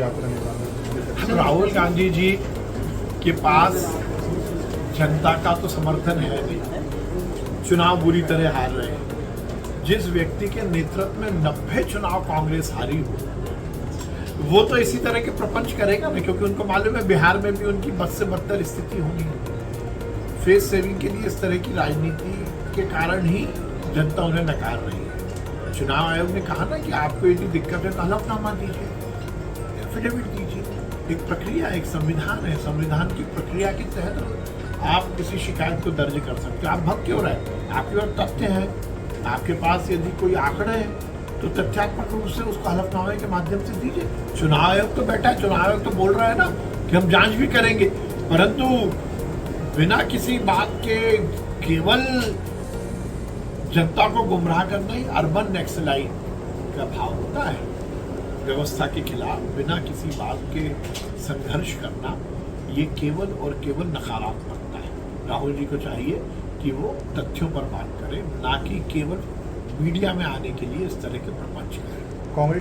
यात्रा निकालना। राहुल गांधी जी के पास जनता का तो समर्थन है नहीं, चुनाव बुरी तरह हार रहे हैं। जिस व्यक्ति के नेतृत्व में 90 चुनाव कांग्रेस हारी हो, वो तो इसी तरह के प्रपंच करेगा ना, क्योंकि उनको मालूम है बिहार में भी उनकी बद से बदतर स्थिति होगी। फेस सेविंग के लिए इस तरह की राजनीति के कारण ही जनता उन्हें नकार रही है। चुनाव आयोग ने कहा ना कि आपको यदि दिक्कत है तो हलफनामा दीजिए, एफिडेविट दीजिए। एक प्रक्रिया, एक संविधान है, संविधान की प्रक्रिया के तहत आप किसी शिकायत को दर्ज कर सकते हो। आप भग क्यों रहे? आपके पास तथ्य हैं, आपके पास यदि कोई आंकड़े हैं तो तथ्यात्मक रूप से उसको हलफनामे के माध्यम से दीजिए। चुनाव आयोग तो बैठा है, चुनाव आयोग तो बोल रहा है ना कि हम जांच भी करेंगे, परंतु बिना किसी बात के केवल जनता को गुमराह करना ही अर्बन नक्सलाइट का भाव होता है। व्यवस्था के खिलाफ बिना किसी बात के संघर्ष करना, ये केवल और केवल नकारात्मकता है। राहुल जी को चाहिए कि वो तथ्यों पर बात करें, ना कि केवल मीडिया में आने के लिए इस तरह के प्रपंच करें। कांग्रेस